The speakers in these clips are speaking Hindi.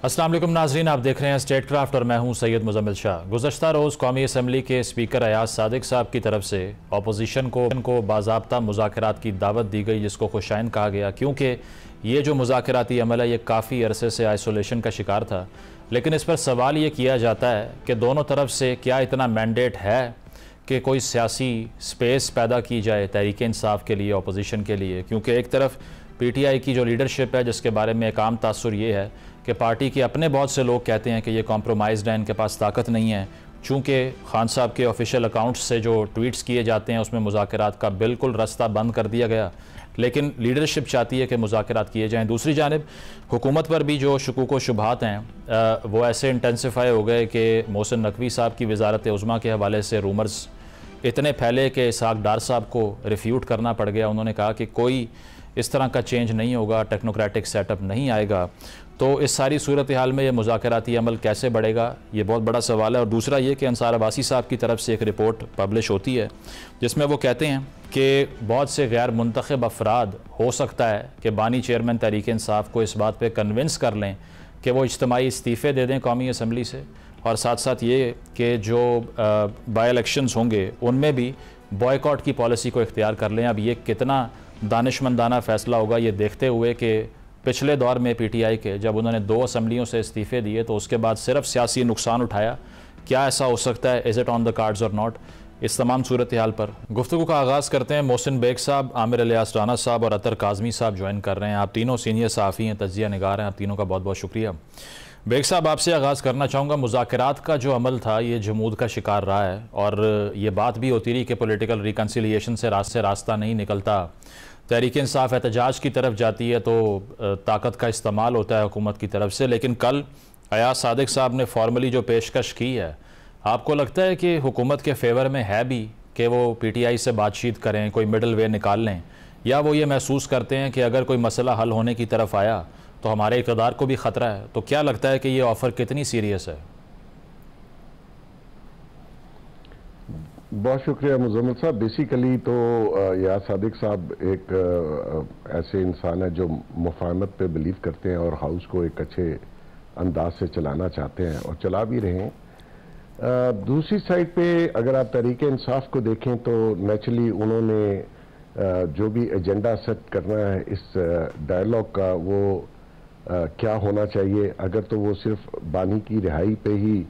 अस्सलाम वालेकुम नाजरीन, आप देख रहे हैं स्टेट क्राफ्ट और मैं हूं सैयद मुजम्मिल शाह। गुज़श्ता रोज़ कौमी असम्बली के स्पीकर अयाज सादिक साहब की तरफ से अपोजिशन को बाज़ाब्ता मुज़ाकरात की दावत दी गई, जिसको खुशाइन कहा गया, क्योंकि ये जो मुज़ाकराती अमल है ये काफ़ी अरसे से आइसोलेशन का शिकार था। लेकिन इस पर सवाल ये किया जाता है कि दोनों तरफ से क्या इतना मैंडेट है कि कोई सियासी स्पेस पैदा की जाए तहरीक इंसाफ के लिए, अपोजिशन के लिए। क्योंकि एक तरफ PTI की जो लीडरशिप है, जिसके बारे में एक आम तासुर ये है कि पार्टी के अपने बहुत से लोग कहते हैं कि ये कॉम्प्रोमाइज़्ड है, इनके पास ताकत नहीं है। चूँकि खान साहब के ऑफिशियल अकाउंट्स से जो ट्वीट्स किए जाते हैं उसमें मुज़ाकरात का बिल्कुल रास्ता बंद कर दिया गया, लेकिन लीडरशिप चाहती है कि मुज़ाकरात किए जाएँ। दूसरी जानिब हुकूमत पर भी जो शकूक व शुबहात हैं वो ऐसे इंटेंसिफाई हो गए कि मोहसिन नकवी साहब की वज़ारत उज़्मा के हवाले से रूमर्स इतने फैले कि इसहाक डार साहब को रिफ्यूट करना पड़ गया। उन्होंने कहा कि कोई इस तरह का चेंज नहीं होगा, टेक्नोक्रेटिक सेटअप नहीं आएगा। तो इस सारी सूरत हाल में ये मुज़ाकराती अमल कैसे बढ़ेगा, ये बहुत बड़ा सवाल है। और दूसरा ये कि अंसार अब्बासी साहब की तरफ से एक रिपोर्ट पब्लिश होती है जिसमें वो कहते हैं कि बहुत से गैर मुंतखब अफराद हो सकता है कि बानी चेयरमैन तहरीक इंसाफ को इस बात पर कन्विंस कर लें कि वो इज्तिमाई इस्तीफ़े दे दें कौमी असम्बली से, और साथ साथ ये कि जो बाई इलेक्शंस होंगे उनमें भी बॉयकॉट की पॉलिसी को इख्तियार कर लें। अब ये कितना दानिशमंदाना फ़ैसला होगा, ये देखते हुए कि पिछले दौर में PTI के जब उन्होंने 2 असम्बलियों से इस्तीफ़े दिए तो उसके बाद सिर्फ सियासी नुकसान उठाया। क्या ऐसा हो सकता है? Is it on the cards और नॉट? इस तमाम सूरत हाल पर गुफ्तगू का आगाज़ करते हैं। मोहसिन बेग साहब, आमिर इलियास राना साहब और अतर काज़मी साहब ज्वाइन कर रहे हैं। आप तीनों सीनियर सहाफ़ी हैं, तज्ज़िया निगार हैं, आप तीनों का बहुत बहुत शुक्रिया। बेग साहब, आपसे आगाज़ करना चाहूँगा। मुज़ाकरात का जो अमल था ये जमूद का शिकार रहा है, और ये बात भी होती रही कि पॉलिटिकल रिकन्सिलिएशन से रास्ता नहीं निकलता। तहरीक इंसाफ एहतजाज की तरफ जाती है तो ताकत का इस्तेमाल होता है हुकूमत की तरफ से। लेकिन कल अयाज सादिक साहब ने फॉर्मली जो पेशकश की है, आपको लगता है कि हुकूमत के फेवर में है भी कि वो PTI से बातचीत करें, कोई मिडल वे निकाल लें, या वो ये महसूस करते हैं कि अगर कोई मसला हल होने की तरफ आया तो हमारे इक़्तिदार को भी ख़तरा है? तो क्या लगता है कि ये ऑफ़र कितनी सीरियस है? बहुत शुक्रिया मुजम्मिल साहब। बेसिकली तो यार सादिक साहब एक ऐसे इंसान है जो मुफाहमत पे बिलीव करते हैं और हाउस को एक अच्छे अंदाज से चलाना चाहते हैं और चला भी रहे हैं। दूसरी साइड पे अगर आप तहरीक इंसाफ को देखें तो नेचुरली उन्होंने जो भी एजेंडा सेट करना है इस डायलॉग का, वो क्या होना चाहिए, अगर तो वो सिर्फ बानी की रिहाई पे ही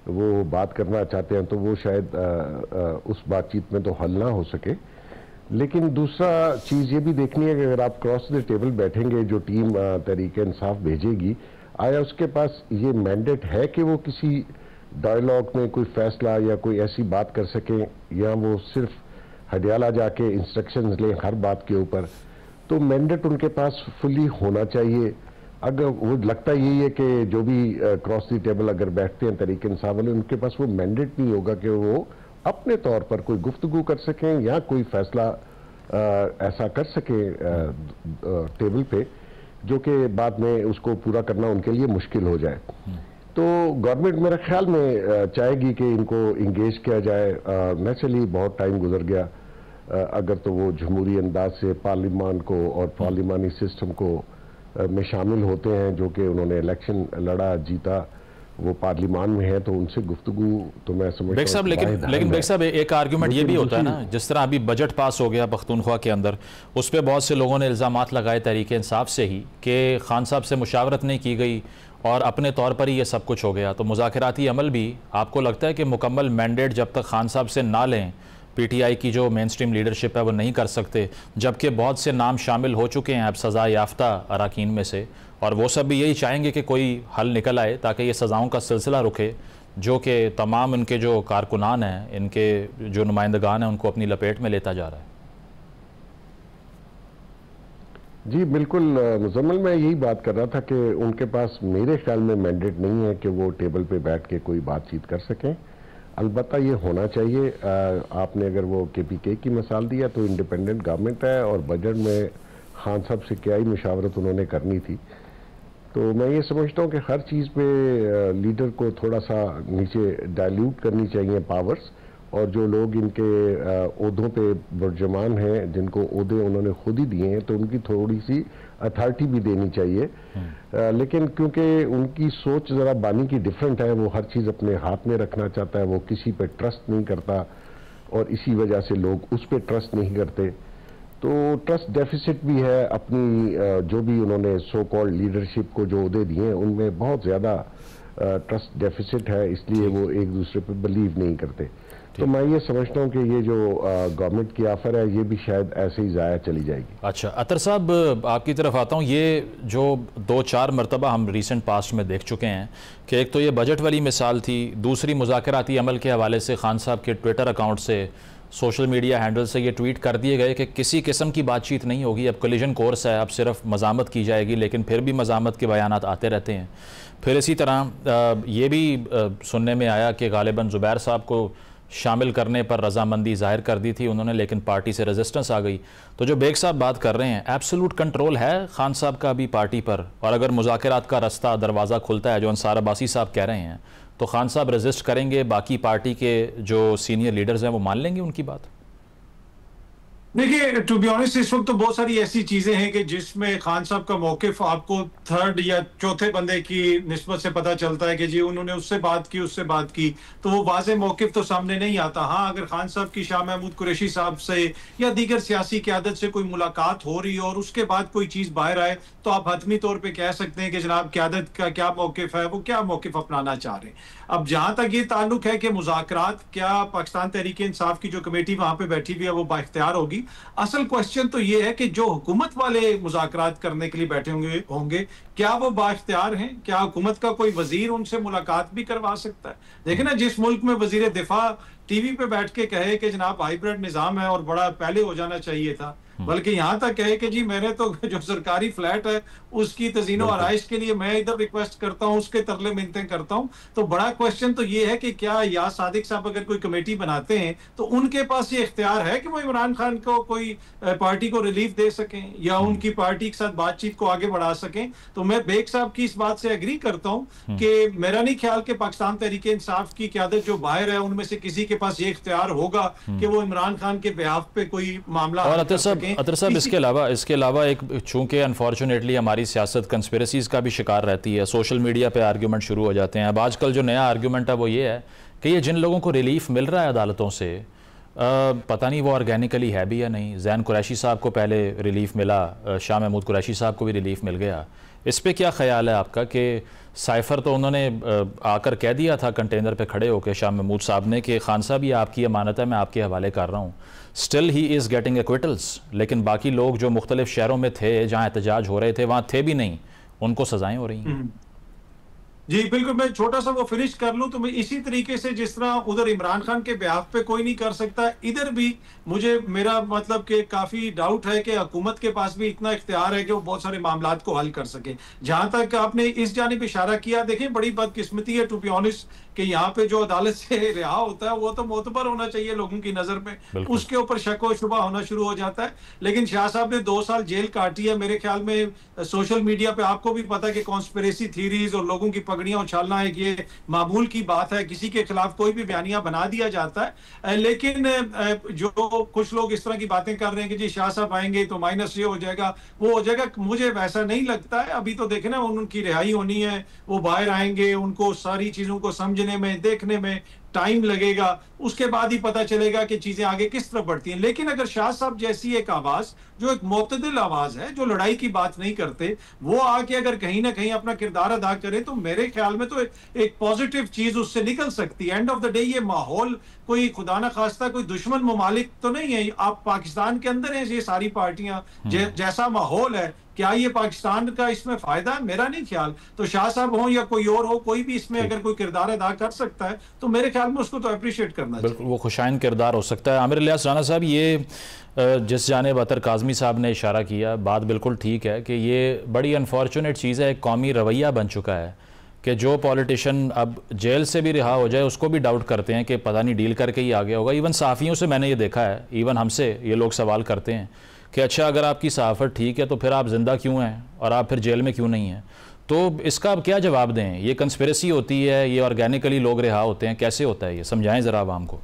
वो बात करना चाहते हैं तो वो शायद उस बातचीत में तो हल ना हो सके। लेकिन दूसरा चीज़ ये भी देखनी है कि अगर आप क्रॉस द टेबल बैठेंगे, जो टीम तहरीक इंसाफ भेजेगी, आया उसके पास ये मैंडेट है कि वो किसी डायलॉग में कोई फैसला या कोई ऐसी बात कर सकें, या वो सिर्फ हडियाला जाके इंस्ट्रक्शंस लें हर बात के ऊपर। तो मैंडेट उनके पास फुली होना चाहिए। अगर वो लगता यही है कि जो भी क्रॉस दी टेबल अगर बैठते हैं तहरीक इंसाफ वाले, उनके पास वो मैंडेट नहीं होगा कि वो अपने तौर पर कोई गुफ्तगू कर सकें या कोई फैसला ऐसा कर सकें टेबल पे जो कि बाद में उसको पूरा करना उनके लिए मुश्किल हो जाए। तो गवर्नमेंट मेरे ख्याल में चाहेगी कि इनको इंगेज किया जाए। नेचुरली बहुत टाइम गुजर गया। अगर तो वो जमहूरी अंदाज से पार्लियामान को और पार्लिमानी सिस्टम को में शामिल होते हैं, जो कि उन्होंने इलेक्शन लड़ा, जीता, वो पार्लिमान में है, तो उनसे गुफ्तगू तो मैं समझता हूं। बेग साहब, लेकिन बेग साहब एक आर्ग्यूमेंट ये भी होता है ना, जिस तरह अभी बजट पास हो गया पख्तूनख्वा के अंदर, उस पर बहुत से लोगों ने इल्ज़ामात लगाए तहरीक इंसाफ से ही कि खान साहब से मुशावरत नहीं की गई और अपने तौर पर ही ये सब कुछ हो गया। तो मुज़ाकराती अमल भी आपको लगता है कि मुकम्मल मैंडेट जब तक खान साहब से ना लें, PTI की जो मेन स्ट्रीम लीडरशिप है वो नहीं कर सकते, जबकि बहुत से नाम शामिल हो चुके हैं अब सज़ा याफ्ता अरकान में से, और वो सब भी यही चाहेंगे कि कोई हल निकल आए ताकि ये सज़ाओं का सिलसिला रुके, जो कि तमाम इनके जो कारकुनान हैं, इनके जो नुमाइंदगान हैं, उनको अपनी लपेट में लेता जा रहा है। जी बिल्कुल मुजम्मिल, मैं यही बात कर रहा था कि उनके पास मेरे ख्याल में मैंडेट नहीं है कि वो टेबल पे बैठ के कोई बातचीत कर सकें। अलबत्ता ये होना चाहिए। आपने अगर वो KPK की मिसाल दिया तो इंडिपेंडेंट गवर्नमेंट है और बजट में खान साहब से क्या ही मुशावरत उन्होंने करनी थी। तो मैं ये समझता हूँ कि हर चीज़ पे लीडर को थोड़ा सा नीचे डाइल्यूट करनी चाहिए पावर्स, और जो लोग इनके ओहदों पे बर्जमान हैं, जिनको ओहदे उन्होंने खुद ही दिए हैं, तो उनकी थोड़ी सी अथॉरिटी भी देनी चाहिए। लेकिन क्योंकि उनकी सोच ज़रा बानी की डिफरेंट है, वो हर चीज़ अपने हाथ में रखना चाहता है, वो किसी पे ट्रस्ट नहीं करता और इसी वजह से लोग उस पर ट्रस्ट नहीं करते। तो ट्रस्ट डेफिसिट भी है अपनी, जो भी उन्होंने सो कॉल्ड लीडरशिप को जो ओहदे दिए हैं उनमें बहुत ज़्यादा ट्रस्ट डेफिसिट है, इसलिए वो एक दूसरे पे बिलीव नहीं करते। तो मैं ये समझता हूँ कि ये जो गवर्नमेंट की ऑफर है ये भी शायद ऐसे ही ज़ाया चली जाएगी। अच्छा, अतर साहब आपकी तरफ आता हूँ। ये जो 2-4 मरतबा हम रिसेंट पास्ट में देख चुके हैं कि एक तो ये बजट वाली मिसाल थी, दूसरी मुज़ाकराती अमल के हवाले से खान साहब के ट्विटर अकाउंट से, सोशल मीडिया हैंडल से ये ट्वीट कर दिए गए कि किसी किस्म की बातचीत नहीं होगी, अब कोलिजन कोर्स है, अब सिर्फ मज़ामत की जाएगी, लेकिन फिर भी मज़ामत के बयानात आते रहते हैं। फिर इसी तरह ये भी सुनने में आया कि गालिबन ज़ुबैर साहब को शामिल करने पर रजामंदी जाहिर कर दी थी उन्होंने, लेकिन पार्टी से रेजिस्टेंस आ गई। तो जो बेग साहब बात कर रहे हैं, एब्सोल्यूट कंट्रोल है खान साहब का अभी पार्टी पर, और अगर मुज़ाकरात का रास्ता दरवाज़ा खुलता है जो अंसार अब्बासी साहब कह रहे हैं, तो खान साहब रेजिस्ट करेंगे, बाकी पार्टी के जो सीनियर लीडर्स हैं वो मान लेंगे उनकी बात? देखिए, टू बी ऑनेस्ट इस वक्त तो बहुत सारी ऐसी चीजें हैं कि जिसमें खान साहब का मौकिफ आपको थर्ड या चौथे बंदे की निस्बत से पता चलता है कि जी उन्होंने उससे बात की, तो वो वाज़े मौकिफ तो सामने नहीं आता। हाँ, अगर खान साहब की शाह महमूद कुरैशी साहब से या दीगर सियासी क़यादत से कोई मुलाकात हो रही और उसके बाद कोई चीज बाहर आए, तो आप हतमी तौर पर कह सकते हैं कि जनाब क़यादत का क्या मौकिफ है, वो क्या मौकिफ अपनाना चाह रहे हैं। अब जहां तक ये ताल्लुक है कि मुज़ाकरात, क्या पाकिस्तान तहरीक इंसाफ की जो कमेटी वहां पे बैठी हुई है वो बाइख्तियार होगी? असल क्वेश्चन तो ये है कि जो हुकूमत वाले मुज़ाकरात करने के लिए बैठे होंगे क्या वो बाइख्तियार हैं? क्या हुकूमत का कोई वजीर उनसे मुलाकात भी करवा सकता है? देखे ना, जिस मुल्क में वजीर दिफा टीवी पे बैठ के कहे कि जनाब हाइब्रिड निजाम है और बड़ा पहले हो जाना चाहिए था, बल्कि यहां तक कहे कि जी मैंने तो जो सरकारी फ्लैट है उसकी तज़ीनो आराइश के लिए मैं इधर रिक्वेस्ट करता हूं, उसके तरले मिन्नतें करता हूं। तो बड़ा क्वेश्चन तो ये है कि क्या या सादिक साहब अगर कोई कमेटी बनाते हैं तो उनके पास ये इख्तियार है कि वो इमरान खान को कोई पार्टी को रिलीफ दे सकें या उनकी पार्टी के साथ बातचीत को आगे बढ़ा सकें? तो मैं बेग साहब की इस बात से एग्री करता हूं कि मेरा नहीं ख्याल कि पाकिस्तान तहरीक इंसाफ की क़यादत जो बाहर है उनमें से किसी के पास ये इख्तियार होगा कि वो इमरान खान के बिहाफ पे कोई मामला। और अतर साहब इसके अलावा एक, चूंकि अनफॉर्चुनेटली हमारी सियासत कंस्पिरेसीज का भी शिकार रहती है, सोशल मीडिया पे आर्ग्यूमेंट शुरू हो जाते हैं। अब आजकल जो नया आर्ग्यूमेंट है वो ये है कि ये जिन लोगों को रिलीफ मिल रहा है अदालतों से, पता नहीं वो ऑर्गेनिकली है भी या नहीं। जैन कुरैशी साहब को पहले रिलीफ मिला, शाह महमूद कुरैशी साहब को भी रिलीफ मिल गया। इस पे क्या ख्याल है आपका कि साइफर तो उन्होंने आकर कह दिया था कंटेनर पे खड़े होकर शाह महमूद साहब ने कि खान साहब ये आपकी अमानत है, मैं आपके हवाले कर रहा हूँ, स्टिल ही इज़ गेटिंग एक्विटल्स, लेकिन बाकी लोग जो मुख्तलिफ शहरों में थे जहाँ एहतजाज हो रहे थे वहाँ थे भी नहीं, उनको सजाएं हो रही हैं। जी बिल्कुल, मैं छोटा सा वो फिनिश कर लूं तो मैं इसी तरीके से जिस तरह उधर इमरान खान के बिहाफ पे कोई नहीं कर सकता, इधर भी मुझे मेरा मतलब कि काफी डाउट है कि हुकूमत के पास भी इतना इख्तियार है कि वो बहुत सारे मामलात को हल कर सके। जहां तक आपने इस जानिब इशारा किया, देखें बड़ी बदकिस्मती है टू बी ऑनेस्ट कि यहाँ पे जो अदालत से रिहा होता है वो तो मोतबर होना चाहिए लोगों की नजर में, उसके ऊपर शक व शुबा होना शुरू हो जाता है। लेकिन शाह साहब ने 2 साल जेल काटी है। मेरे ख्याल में सोशल मीडिया पे आपको भी पता है कि कॉन्स्पिरेसी थीरीज और लोगों की पगड़ियां उछालना है, ये मामूल की बात है, किसी के खिलाफ कोई भी बयानिया बना दिया जाता है। लेकिन जो कुछ लोग इस तरह की बातें कर रहे हैं कि जी शाह साहब आएंगे तो माइनस ये हो जाएगा, वो हो जाएगा, मुझे वैसा नहीं लगता है। अभी तो देखे ना, उनकी रिहाई होनी है, वो बाहर आएंगे, उनको सारी चीजों को समझने में, देखने में टाइम लगेगा, उसके बाद ही पता चलेगा कि चीजें आगे किस तरफ बढ़ती हैं। लेकिन अगर शाह साहब जैसी एक आवाज, जो एक मोतदिल आवाज है, जो लड़ाई की बात नहीं करते, वो आके अगर कहीं ना कहीं अपना किरदार अदा करे तो मेरे ख्याल में तो एक पॉजिटिव चीज उससे निकल सकती है। एंड ऑफ द डे ये माहौल कोई खुदा ना खास्ता कोई दुश्मन ममालिक तो नहीं है, आप पाकिस्तान के अंदर हैं ये सारी पार्टियां, जैसा माहौल है, क्या ये पाकिस्तान का इसमें फायदा है? मेरा नहीं ख्याल। तो शाह साहब हो या कोई और हो, कोई भी इसमें अगर कोई किरदार अदा कर सकता है तो मेरे ख्याल में उसको तो अप्रिशिएट करना चाहिए। बिल्कुल, वो खुशाइन किरदार हो सकता है। आमिर इलियास राना साहब, ये जिस जानिब अतर काज़मी साहब ने इशारा किया, बात बिल्कुल ठीक है कि ये बड़ी अनफॉर्चुनेट चीज़ है, एक कौमी रवैया बन चुका है कि जो पॉलिटिशियन अब जेल से भी रिहा हो जाए उसको भी डाउट करते हैं कि पता नहीं डील करके ही आ गया होगा। इवन सहाफ़ियों से मैंने ये देखा है, इवन हमसे ये लोग सवाल करते हैं कि अच्छा अगर आपकी सहाफ़त ठीक है तो फिर आप ज़िंदा क्यों हैं और आप फिर जेल में क्यों नहीं हैं? तो इसका अब क्या जवाब दें? ये कंस्पिरेसी होती है, ये ऑर्गेनिकली लोग रिहा होते हैं, कैसे होता है ये? समझाएं ज़रा आवाम को।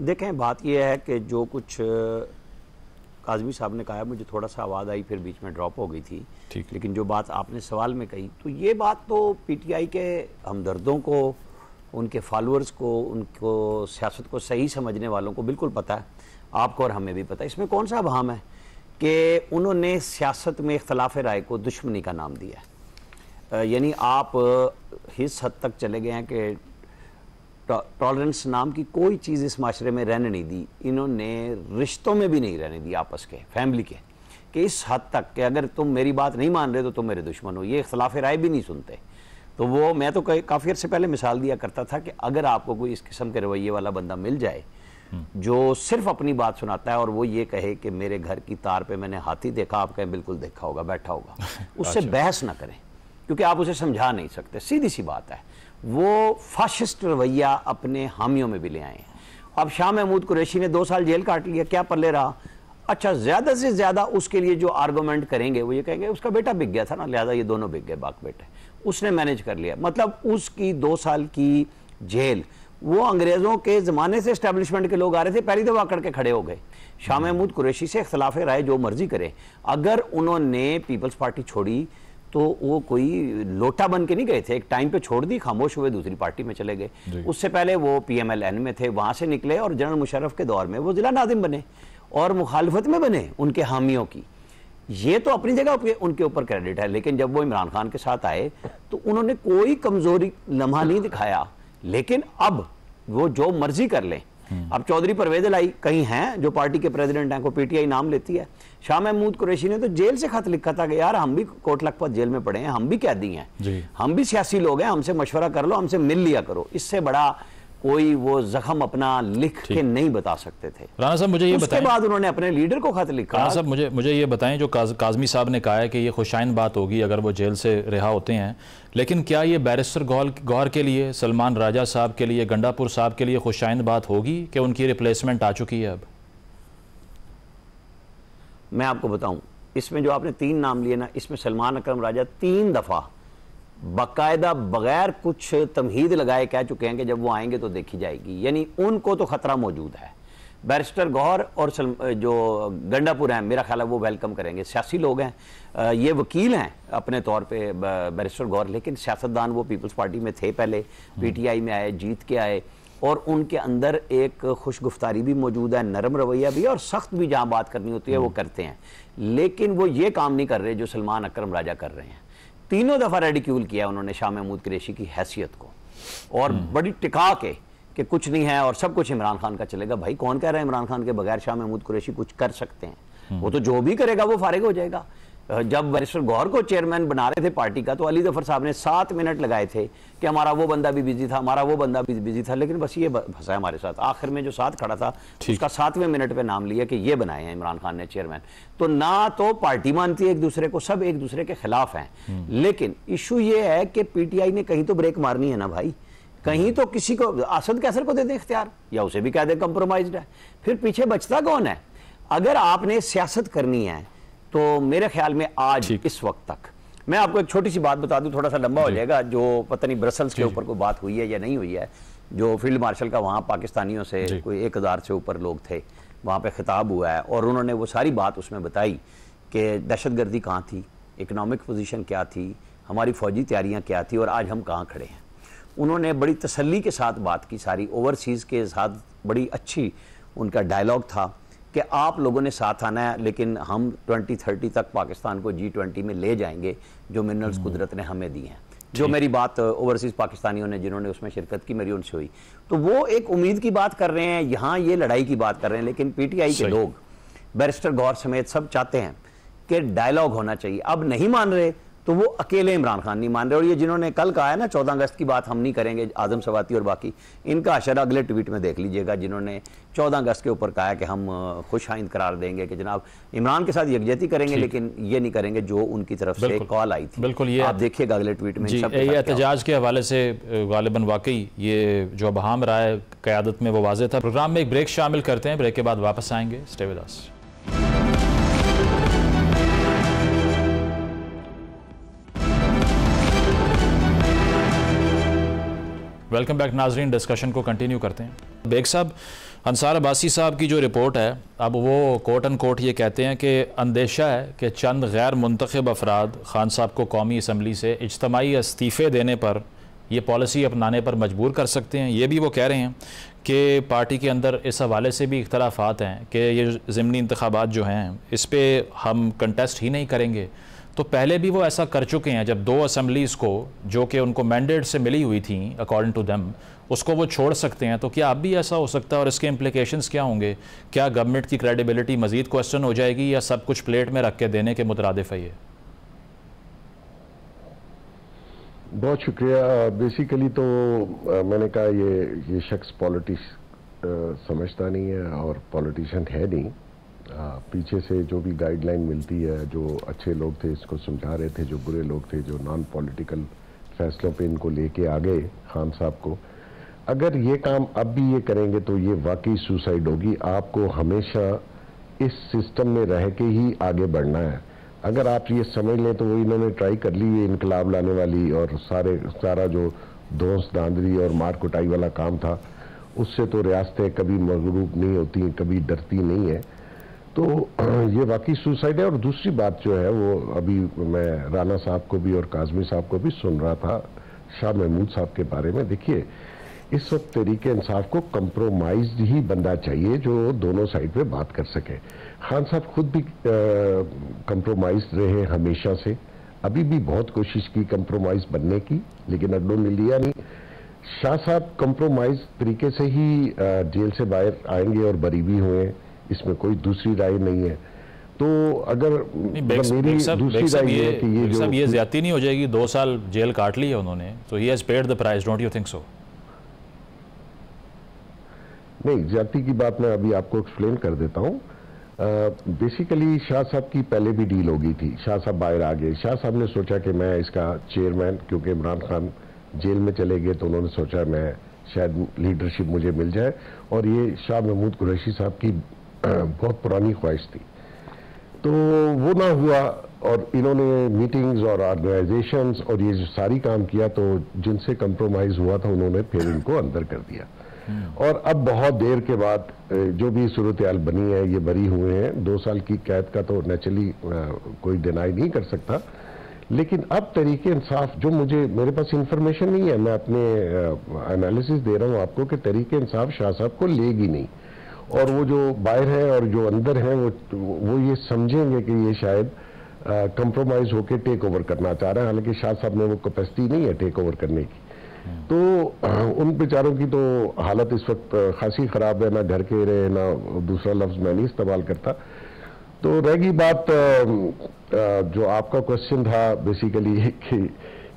देखें, बात यह है कि जो कुछ काज़मी साहब ने कहा, मुझे थोड़ा सा आवाज़ आई, फिर बीच में ड्रॉप हो गई थी, लेकिन जो बात आपने सवाल में कही, तो ये बात तो पीटीआई के हमदर्दों को, उनके फॉलोअर्स को, उनको सियासत को सही समझने वालों को बिल्कुल पता है, आपको और हमें भी पता है। इसमें कौन सा अभाम है कि उन्होंने सियासत में इख्तलाफ राय को दुश्मनी का नाम दिया है। यानी आप इस हद तक चले गए हैं कि टॉलरेंस नाम की कोई चीज़ इस माशरे में रहने नहीं दी। इन्होंने रिश्तों में भी नहीं रहने दी आपस के, फैमिली के, कि इस हद तक कि अगर तुम मेरी बात नहीं मान रहे तो तुम मेरे दुश्मन हो। ये इख्तलाफ राय भी नहीं सुनते। तो वो, मैं तो काफ़ी अर्से पहले मिसाल दिया करता था कि अगर आपको कोई इस किस्म के रवैये वाला बंदा मिल जाए जो सिर्फ अपनी बात सुनाता है और वो ये कहे कि मेरे घर की तार पे मैंने हाथी देखा, आप कहें बिल्कुल देखा होगा, बैठा होगा, उससे बहस ना करें, क्योंकि आप उसे समझा नहीं सकते। सीधी सी बात है। वो फाशिस्ट रवैया अपने हामियों में भी ले आए हैं। अब शाह महमूद कुरैशी ने 2 साल जेल काट लिया, क्या पल्ले रहा? अच्छा, ज़्यादा से ज़्यादा उसके लिए जो आर्गूमेंट करेंगे वो ये कहेंगे उसका बेटा बिक गया था ना, लिहाजा ये दोनों बिक गए, बाप बेटे, उसने मैनेज कर लिया। मतलब उसकी 2 साल की जेल, वो अंग्रेज़ों के ज़माने से एस्टैब्लिशमेंट के लोग आ रहे थे, पहली दफ़ा आकर के खड़े हो गए। शाह महमूद कुरैशी से इख्तलाफ राय जो मर्जी करे, अगर उन्होंने पीपल्स पार्टी छोड़ी तो वो कोई लोटा बन के नहीं गए थे, एक टाइम पे छोड़ दी, खामोश हुए, दूसरी पार्टी में चले गए। उससे पहले वो PMLN में थे, वहाँ से निकले और जनरल मुशर्रफ के दौर में वो ज़िला नाज़िम बने और मुखालफत में बने उनके हामियों की। ये तो अपनी जगह उनके ऊपर क्रेडिट है, लेकिन जब वो इमरान खान के साथ आए तो उन्होंने कोई कमज़ोरी लम्हा नहीं दिखाया। लेकिन अब वो जो मर्जी कर लें। अब चौधरी परवेज लाई कहीं हैं जो पार्टी के प्रेसिडेंट हैं, को PTI नाम लेती है। शाह महमूद कुरैशी ने तो जेल से खत लिखा था कि यार हम भी कोट लखपत जेल में पड़े हैं, हम भी कैदी हैं, हम भी सियासी लोग हैं, हमसे मशवरा कर लो, हमसे मिल लिया करो। इससे बड़ा कोई वो जख्म अपना लिख के नहीं बता सकते थे। राना साहब मुझे ये बताएं, उसके बाद उन्होंने अपने लीडर को खत लिखा। राना साहब मुझे ये बताएं, जो काज़मी साहब ने कहा है कि ये खुशाइन बात होगी अगर वो जेल से रिहा होते हैं, लेकिन क्या ये बैरिस्टर गौहर के लिए, सलमान राजा साहब के लिए, गंडापुर साहब के लिए खुशाइन बात होगी कि उनकी रिप्लेसमेंट आ चुकी है? अब मैं आपको बताऊं, इसमें जो आपने 3 नाम लिए ना, इसमें सलमान अकरम राजा 3 दफ़ा बाकायदा बगैर कुछ तमहीद लगाए कह चुके हैं कि जब वो आएंगे तो देखी जाएगी। यानी उनको तो खतरा मौजूद है। बैरिस्टर गौहर और जो गंडापुर हैं, मेरा ख्याल है वो वेलकम करेंगे। सियासी लोग हैं, ये वकील हैं अपने तौर पे बैरिस्टर गौहर, लेकिन सियासतदान वो पीपल्स पार्टी में थे पहले, PTI में आए, जीत के आए, और उनके अंदर एक खुशगुफ्तारी भी मौजूद है, नरम रवैया भी, और सख्त भी जहाँ बात करनी होती है वो करते हैं। लेकिन वो ये काम नहीं कर रहे जो सलमान अकरम राजा कर रहे हैं। 3 दफ़ा रेडिक्यूल किया उन्होंने शाह महमूद कुरैशी की हैसियत को, और बड़ी टिका के कि कुछ नहीं है और सब कुछ इमरान खान का चलेगा। भाई कौन कह रहा है इमरान खान के बगैर शाह महमूद कुरैशी कुछ कर सकते हैं? वो तो जो भी करेगा वो फारिग हो जाएगा। जब बैरिस्टर गौहर को चेयरमैन बना रहे थे पार्टी का, तो अली जफर साहब ने 7 मिनट लगाए थे कि हमारा वो बंदा भी बिजी था, हमारा वो बंदा भी बिजी था, लेकिन बस ये फंसा हमारे साथ। आखिर में जो साथ खड़ा था उसका 7वें मिनट पे नाम लिया कि ये बनाए हैं इमरान खान ने चेयरमैन। तो ना तो पार्टी मानती है एक दूसरे को, सब एक दूसरे के खिलाफ हैं। लेकिन इशू ये है कि PTI ने कहीं तो ब्रेक मारनी है ना भाई, कहीं तो किसी को, असद कैसर को दे दे इख्तियार, या उसे भी कह दे कंप्रोमाइज्ड है, फिर पीछे बचता कौन है? अगर आपने सियासत करनी है तो मेरे ख्याल में आज इस वक्त तक, मैं आपको एक छोटी सी बात बता दूं, थोड़ा सा लंबा हो जाएगा, जो पता नहीं ब्रसल्स के ऊपर कोई बात हुई है या नहीं हुई है, जो फील्ड मार्शल का वहाँ पाकिस्तानियों से कोई 1000 से ऊपर लोग थे, वहाँ पे खिताब हुआ है, और उन्होंने वो सारी बात उसमें बताई कि दहशतगर्दी कहाँ थी, इकनॉमिक पोजीशन क्या थी, हमारी फौजी तैयारियाँ क्या थी, और आज हम कहाँ खड़े हैं। उन्होंने बड़ी तसल्ली के साथ बात की सारी, ओवरसीज़ के साथ बड़ी अच्छी उनका डायलॉग था कि आप लोगों ने साथ आना है, लेकिन हम 2030 तक पाकिस्तान को G20 में ले जाएंगे, जो मिनरल्स कुदरत ने हमें दी हैं। जो मेरी बात ओवरसीज़ पाकिस्तानियों ने जिन्होंने उसमें शिरकत की, मेरी उनसे हुई, तो वो एक उम्मीद की बात कर रहे हैं, यहाँ ये लड़ाई की बात कर रहे हैं। लेकिन PTI के लोग, बैरिस्टर गौहर समेत सब चाहते हैं कि डायलॉग होना चाहिए। अब नहीं मान रहे तो वो अकेले इमरान खान नहीं मान रहे। और ये जिन्होंने कल कहा है ना 14 अगस्त की बात हम नहीं करेंगे, आदम सवाती और बाकी, इनका अशर अगले ट्वीट में देख लीजिएगा, जिन्होंने 14 अगस्त के ऊपर कहा है कि हम खुश आइंद करार देंगे कि जनाब इमरान के साथ यकजहती करेंगे, लेकिन ये नहीं करेंगे जो उनकी तरफ से कॉल आई थी। बिल्कुल, ये आप देखिएगा अगले ट्वीट में। ये एहतजाज के हवाले से गालिबन वाकई ये जो अबहाम रहा है क़यादत में वो वाज़ेह था। प्रोग्राम में एक ब्रेक शामिल करते हैं, ब्रेक के बाद वापस आएंगे। Stay with us. Welcome back नाजरीन, डिस्कशन को कंटिन्यू करते हैं। बेग साहब, अंसार अब्बासी साहब की जो रिपोर्ट है, अब वो कोट एंड कोट ये कहते हैं कि अंदेशा है कि चंद गैर मुंतखब अफराद खान साहब को कौमी असम्बली से इज्तमाई इस्तीफ़े देने पर, ये पॉलिसी अपनाने पर मजबूर कर सकते हैं। ये भी वो कह रहे हैं कि पार्टी के अंदर इस हवाले से भी इख्तलाफात हैं कि ये ज़िमनी इंतखाबात जो हैं इस पर हम कंटेस्ट ही नहीं करेंगे। तो पहले भी वो ऐसा कर चुके हैं, जब 2 असम्बलीज़ को जो कि उनको मैंडेट से मिली हुई थी अकॉर्डिंग टू देम, उसको वो छोड़ सकते हैं। तो क्या अब भी ऐसा हो सकता है और इसके इम्प्लिकेशंस क्या होंगे? क्या गवर्नमेंट की क्रेडिबिलिटी मज़ीद क्वेश्चन हो जाएगी या सब कुछ प्लेट में रख के देने के मुतरादिफ है ये? बहुत शुक्रिया। बेसिकली तो मैंने कहा ये शख्स समझता नहीं है और पॉलिटिशियन है नहीं। पीछे से जो भी गाइडलाइन मिलती है, जो अच्छे लोग थे इसको समझा रहे थे, जो बुरे लोग थे जो नॉन पॉलिटिकल फैसलों पे इनको लेके आ गए खान साहब को, अगर ये काम अब भी ये करेंगे तो ये वाकई सुसाइड होगी। आपको हमेशा इस सिस्टम में रह के ही आगे बढ़ना है। अगर आप ये समझ लें तो वो इन्होंने ट्राई कर ली ये इनकलाब लाने वाली और सारा जो धौंस धांधली और मार कुटाई वाला काम था, उससे तो रियासतें कभी मगरूब नहीं होती, कभी डरती नहीं है। तो ये वाकई सुसाइड है। और दूसरी बात जो है वो अभी मैं राना साहब को भी और काजमी साहब को भी सुन रहा था शाह महमूद साहब के बारे में। देखिए, इस वक्त तरीके इंसाफ को कंप्रोमाइज ही बंदा चाहिए जो दोनों साइड पे बात कर सके। खान साहब खुद भी कंप्रोमाइज रहे हमेशा से, अभी भी बहुत कोशिश की कंप्रोमाइज बनने की, लेकिन अड्डों ने लिया नहीं। शाह साहब कंप्रोमाइज तरीके से ही जेल से बाहर आएंगे और बरी भी हुए, इसमें कोई दूसरी राय नहीं है। तो अगर मेरी दूसरी राय है कि ये ज्यादती नहीं हो जाएगी? 2 साल जेल काट ली है उन्होंने, तो he has paid the price, don't you think so? नहीं, ज्यादती की बात मैं अभी आपको एक्सप्लेन कर देता हूँ। बेसिकली शाह साहब की पहले भी डील हो गई थी। शाह साहब बाहर आ गए, शाह साहब ने सोचा कि मैं इसका चेयरमैन, क्योंकि इमरान खान जेल में चले गए तो उन्होंने सोचा मैं शायद लीडरशिप मुझे मिल जाए, और ये शाह महमूद कुरैशी साहब की बहुत पुरानी ख्वाहिश थी। तो वो ना हुआ और इन्होंने मीटिंग्स और ऑर्गेनाइजेशंस और ये जो सारी काम किया, तो जिनसे कंप्रोमाइज हुआ था उन्होंने फिर इनको अंदर कर दिया। और अब बहुत देर के बाद जो भी सूरत हाल बनी है, ये बरी हुए हैं। 2 साल की कैद का तो नेचुरली कोई डिनाई नहीं कर सकता, लेकिन अब तरीके इंसाफ जो मेरे पास इंफॉर्मेशन नहीं है, मैं अपने एनालिसिस दे रहा हूं आपको कि तरीके इंसाफ शाह साहब को लेगी नहीं, और वो जो बाहर है और जो अंदर है वो ये समझेंगे कि ये शायद कंप्रोमाइज होकर टेक ओवर करना चाह रहे हैं। हालांकि शाह साहब में वो कैपेसिटी नहीं है टेक ओवर करने की। तो उन बेचारों की तो हालत इस वक्त खासी खराब है, ना घर के रहे, ना दूसरा लफ्ज मैं नहीं इस्तेमाल करता। तो रहेगी बात जो आपका क्वेश्चन था बेसिकली कि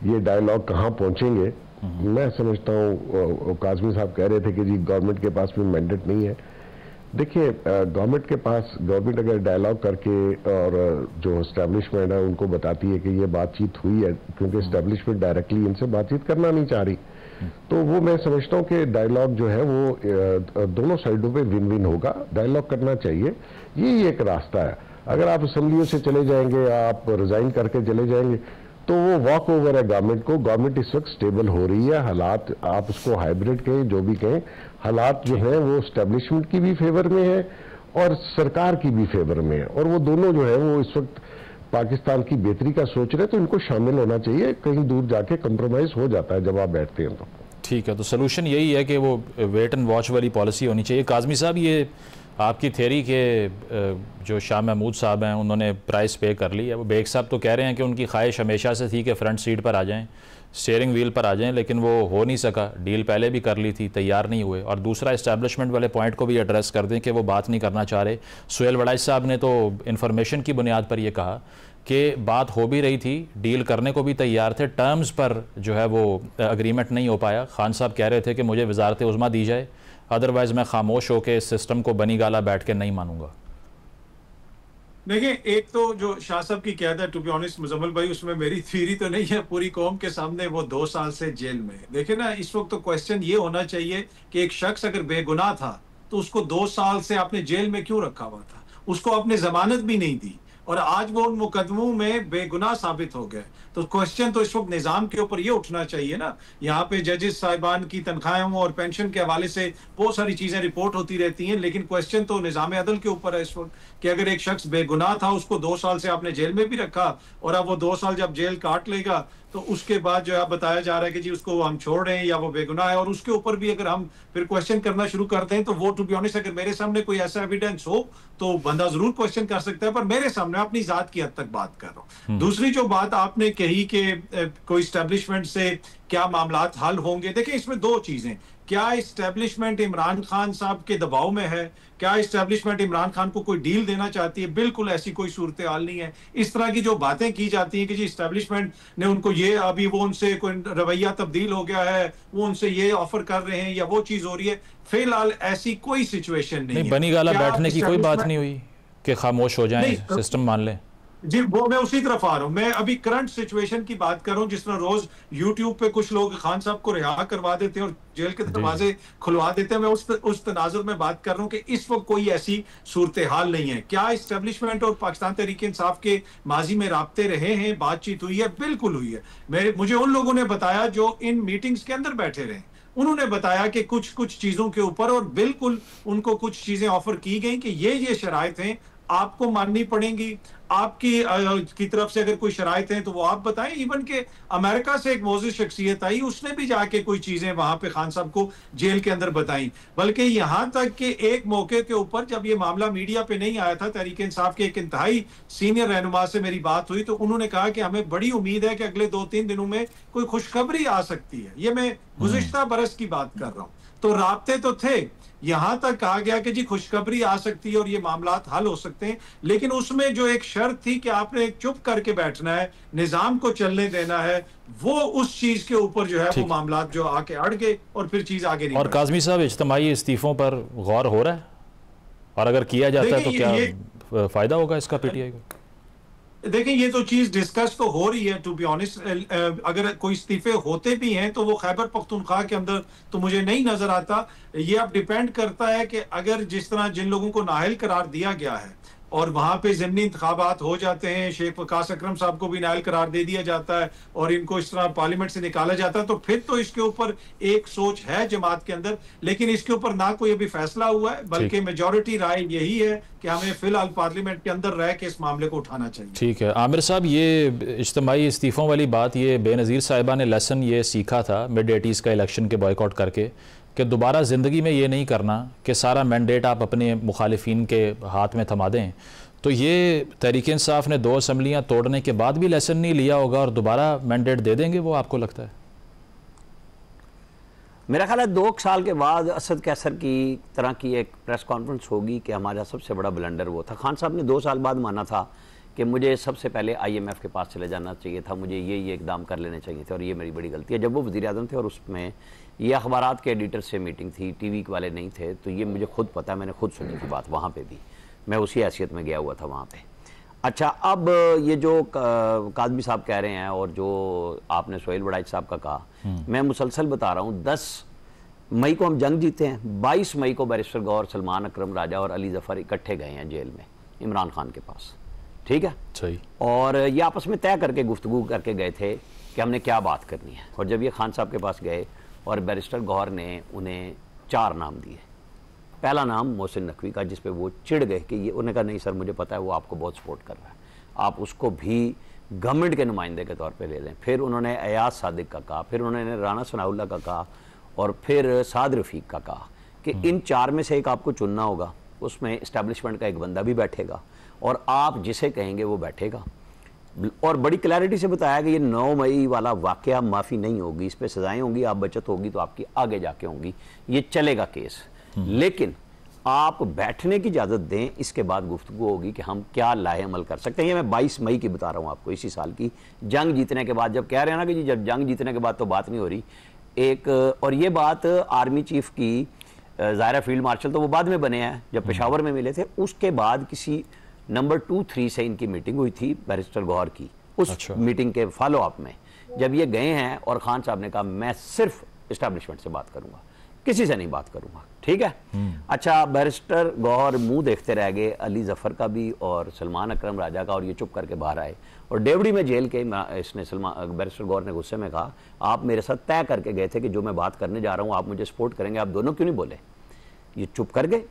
ये डायलॉग कहाँ पहुंचेंगे। मैं समझता हूँ काजमी साहब कह रहे थे कि जी गवर्नमेंट के पास भी मैंडेट नहीं है। देखिए, गवर्नमेंट अगर डायलॉग करके और जो एस्टेब्लिशमेंट है उनको बताती है कि ये बातचीत हुई है, क्योंकि एस्टेब्लिशमेंट डायरेक्टली इनसे बातचीत करना नहीं चाह रही, तो वो मैं समझता हूँ कि डायलॉग जो है वो दोनों साइडों पे विन विन होगा। डायलॉग करना चाहिए, यही एक रास्ता है। अगर आप असम्बलियों से चले जाएंगे, आप रिजाइन करके चले जाएंगे, तो वो वॉक ओवर है गवर्नमेंट को। गवर्नमेंट इस वक्त स्टेबल हो रही है, हालात आप उसको हाइब्रिड कहें जो भी कहें, हालात जो है वो एस्टेब्लिशमेंट की भी फेवर में है और सरकार की भी फेवर में है, और वो दोनों जो है वो इस वक्त पाकिस्तान की बेहतरी का सोच रहे, तो इनको शामिल होना चाहिए। कहीं दूर जाके कंप्रोमाइज हो जाता है जब आप बैठते हैं तो। ठीक है, तो सोल्यूशन यही है कि वो वेट एंड वॉच वाली पॉलिसी होनी चाहिए। काजमी साहब, ये आपकी थ्योरी के जो शाह महमूद साहब हैं उन्होंने प्राइस पे कर ली है, वो बेग साहब तो कह रहे हैं कि उनकी ख्वाहिश हमेशा से थी कि फ्रंट सीट पर आ जाएं, स्टीयरिंग व्हील पर आ जाएं, लेकिन वो हो नहीं सका। डील पहले भी कर ली थी, तैयार नहीं हुए। और दूसरा, इस्टेब्लिशमेंट वाले पॉइंट को भी एड्रेस कर दें कि वो बात नहीं करना चाह रहे। सुहेल वड़ाइच साहब ने तो इन्फॉर्मेशन की बुनियाद पर यह कहा कि बात हो भी रही थी, डील करने को भी तैयार थे, टर्म्स पर जो है वो अग्रीमेंट नहीं हो पाया। खान साहब कह रहे थे कि मुझे वजारत उज़्मा दी जाए, अदरवाइज मैं खामोश होकर इस सिस्टम को बनी गाला बैठ के नहीं मानूंगा। देखिए, एक तो जो शाह साहब की क्या है, टू बी ऑनेस्ट मुजम्मिल भाई, उसमें मेरी थ्योरी तो नहीं है। पूरी कौम के सामने वो 2 साल से जेल में है। देखिए ना, इस वक्त तो क्वेश्चन ये होना चाहिए कि एक शख्स अगर बेगुनाह था तो उसको 2 साल से आपने जेल में क्यों रखा हुआ था? उसको आपने जमानत भी नहीं दी, और आज वो उन मुकदमों में बेगुनाह साबित हो गए। तो क्वेश्चन तो इस वक्त निजाम के ऊपर ये उठना चाहिए ना। यहाँ पे जजेस साहिबान की तनख्वाहों और पेंशन के हवाले से बहुत सारी चीजें रिपोर्ट होती रहती हैं, लेकिन क्वेश्चन तो निजाम अदल के ऊपर है इस वक्त कि अगर एक शख्स बेगुनाह था, उसको 2 साल से आपने जेल में भी रखा, और अब वो 2 साल जब जेल काट लेगा तो उसके बाद जो है बताया जा रहा है कि जी उसको हम छोड़ रहे हैं या वो बेगुनाह है, और उसके ऊपर भी अगर हम फिर क्वेश्चन करना शुरू करते हैं तो वो टू बी ऑनेस्ट अगर मेरे सामने कोई ऐसा एविडेंस हो तो बंदा जरूर क्वेश्चन कर सकता है, पर मेरे सामने अपनी जात की हद तक बात कर रहा हूं। दूसरी जो बात आपने कही कि कोई एस्टेब्लिशमेंट से क्या मामलात हल होंगे, देखिए इसमें 2 चीजें, क्या इस्टेब्लिशमेंट इमरान खान साहब के दबाव में है, क्या इस्टेब्लिशमेंट इमरान खान को कोई डील देना चाहती है? बिल्कुल ऐसी कोई सूरत हाल नहीं है। इस तरह की जो बातें की जाती हैं कि जी इस्टेब्लिशमेंट ने उनको ये, अभी वो उनसे कोई रवैया तब्दील हो गया है, वो उनसे ये ऑफर कर रहे हैं या वो चीज हो रही है, फिलहाल ऐसी कोई सिचुएशन नहीं है। बनी गाला बैठने की कोई बात नहीं हुई कि खामोश हो जाएं, सिस्टम मान लें? जी वो मैं उसी तरफ आ रहा हूं। मैं अभी करंट सिचुएशन की बात कर रहा हूं, जिस तरह रोज यूट्यूब पे कुछ लोग खान साहब को रिहा करवा देते हैं और जेल के दरवाजे खुलवा देते हैं। मैं उस तनाजुर में बात कर रहा हूं कि इस वक्त कोई ऐसी सूरत हाल नहीं है। क्या इस्टेब्लिशमेंट और पाकिस्तान तहरीक इंसाफ के माजी में राब्ते रहे हैं, बातचीत हुई है? बिल्कुल हुई है। मुझे उन लोगों ने बताया जो इन मीटिंग्स के अंदर बैठे रहे, उन्होंने बताया कि कुछ चीजों के ऊपर, और बिल्कुल उनको कुछ चीजें ऑफर की गई कि ये शराइत हैं, आपको माननी पड़ेंगी। आपकी की तरफ से अगर कोई शराइत है तो वो आप बताएं। इवन के अमेरिका से एक मोअज़्ज़िज़ शख्सियत आई, उसने भी जाके कोई चीजें वहां पे खान साहब को जेल के अंदर बताई। बल्कि यहां तक कि एक मौके के ऊपर जब ये मामला मीडिया पे नहीं आया था, तहरीक इंसाफ के एक इंतहाई सीनियर रहनुमा से मेरी बात हुई तो उन्होंने कहा कि हमें बड़ी उम्मीद है कि अगले 2-3 दिनों में कोई खुशखबरी आ सकती है। ये मैं गुज़िश्ता बरस की बात कर रहा हूं। तो राब्ते तो थे, यहां तक कहा गया कि जी खुशखबरी आ सकती है और ये मामलात हल हो सकते हैं, लेकिन उसमें जो एक शर्त थी कि आपने चुप करके बैठना है, निजाम को चलने देना है, वो उस चीज के ऊपर जो है वो मामलात जो आके अड़ गए और फिर चीज आगे नहीं। और काज़मी साहब, इज्तिमाई इस्तीफों पर गौर हो रहा है, और अगर किया जाता है तो क्या फायदा होगा इसका पीटीआई को? देखिए ये तो चीज डिस्कस तो हो रही है। टू बी ऑनेस्ट, अगर कोई इस्तीफे होते भी हैं तो वो खैबर पख्तूनख्वा के अंदर तो मुझे नहीं नजर आता। ये अब डिपेंड करता है कि अगर जिस तरह जिन लोगों को नाअहल करार दिया गया है और वहां पे ज़िमनी इंतखाबात हो जाते हैं, शेख वकास अकरम साहब को भी नाअहल करार दे दिया जाता है और इनको इस तरह पार्लियामेंट से निकाला जाता है, तो फिर तो इसके ऊपर एक सोच है जमात के अंदर, लेकिन इसके ऊपर ना कोई अभी फैसला हुआ है, बल्कि मेजॉरिटी राय यही है कि हमें फिलहाल पार्लियामेंट के अंदर रह के इस मामले को उठाना चाहिए। ठीक है आमिर साहब, ये इज्तिमाई इस्तीफ़ों वाली बात, ये बेनज़ीर साहिबा ने लेसन ये सीखा था मिड-80s का इलेक्शन के बॉयकॉट करके कि दोबारा ज़िंदगी में ये नहीं करना कि सारा मैंडेट आप अपने मुखालिफिन के हाथ में थमा दें। तो ये तहरीक इंसाफ ने 2 असम्बलियाँ तोड़ने के बाद भी लेसन नहीं लिया होगा और दोबारा मैंडेट दे देंगे वो, आपको लगता है? मेरा ख्याल है 2 साल के बाद असद कैसर की तरह की एक प्रेस कॉन्फ्रेंस होगी कि हमारा सबसे बड़ा ब्लंडर वो था। खान साहब ने 2 साल बाद माना था कि मुझे सबसे पहले IMF के पास चले जाना चाहिए था, मुझे ये इकदाम कर लेने चाहिए थे और ये मेरी बड़ी गलती है। जब वो वज़ीर आज़म थे और उसमें ये अखबारात के एडिटर से मीटिंग थी, TV वाले नहीं थे, तो ये मुझे खुद पता है, मैंने खुद सुनी थी बात वहाँ पे भी, मैं उसी हैसियत में गया हुआ था वहाँ पे। अच्छा, अब ये जो काज़मी साहब कह रहे हैं और जो आपने सोहेल वड़ाइच साहब का कहा, मैं मुसलसल बता रहा हूँ, 10 मई को हम जंग जीते हैं, 22 मई को बैरिस्टर गौहर, सलमान अकरम राजा और अली जफ़र इकट्ठे गए हैं जेल में इमरान खान के पास, ठीक है? सही। और ये आपस में तय करके गुफ्तगू करके गए थे कि हमने क्या बात करनी है। और जब ये खान साहब के पास गए और बैरिस्टर गौहर ने उन्हें 4 नाम दिए, पहला नाम मोहसिन नकवी का, जिस पे वो चिढ़ गए कि ये, उन्होंने कहा नहीं सर मुझे पता है वो आपको बहुत सपोर्ट कर रहा है, आप उसको भी गवर्नमेंट के नुमाइंदे के तौर पे ले लें। फिर उन्होंने अयाज सादिक का कहा, फिर उन्होंने राना सनाउल्लाह का कहा और फिर साद रफ़ीक का कहा कि इन 4 में से एक आपको चुनना होगा, उसमें इस्टेब्लिशमेंट का एक बंदा भी बैठेगा और आप जिसे कहेंगे वो बैठेगा। और बड़ी क्लैरिटी से बताया कि ये 9 मई वाला वाकया माफ़ी नहीं होगी, इस पर सजाएं होंगी, आप बचत होगी तो आपकी आगे जाके होंगी, ये चलेगा केस, लेकिन आप बैठने की इजाज़त दें, इसके बाद गुफ्तगू होगी कि हम क्या लाहे अमल कर सकते हैं। ये मैं 22 मई की बता रहा हूँ आपको, इसी साल की, जंग जीतने के बाद। जब कह रहे हैं ना कि जी जब जंग जीतने के बाद तो बात नहीं हो रही एक, और ये बात आर्मी चीफ की ज़ाहिर फील्ड मार्शल तो वो बाद में बने हैं, जब पेशावर में मिले थे उसके बाद किसी नंबर 2-3 से इनकी मीटिंग हुई थी बैरिस्टर गौहर की, उस मीटिंग के फॉलो अप में जब ये गए हैं और खान साहब ने कहा मैं सिर्फ इस्टेब्लिशमेंट से बात करूंगा, किसी से नहीं बात करूंगा, ठीक है। अच्छा, बैरिस्टर गौहर मुंह देखते रह गए, अली जफर का भी और सलमान अकरम राजा का, और ये चुप करके बाहर आए। और डेवडी में जेल के इसने बैरिस्टर गौहर ने गुस्से में कहा, आप मेरे साथ तय करके गए थे कि जो मैं बात करने जा रहा हूं आप मुझे सपोर्ट करेंगे, आप दोनों क्यों नहीं बोले? ये चुप कर गए।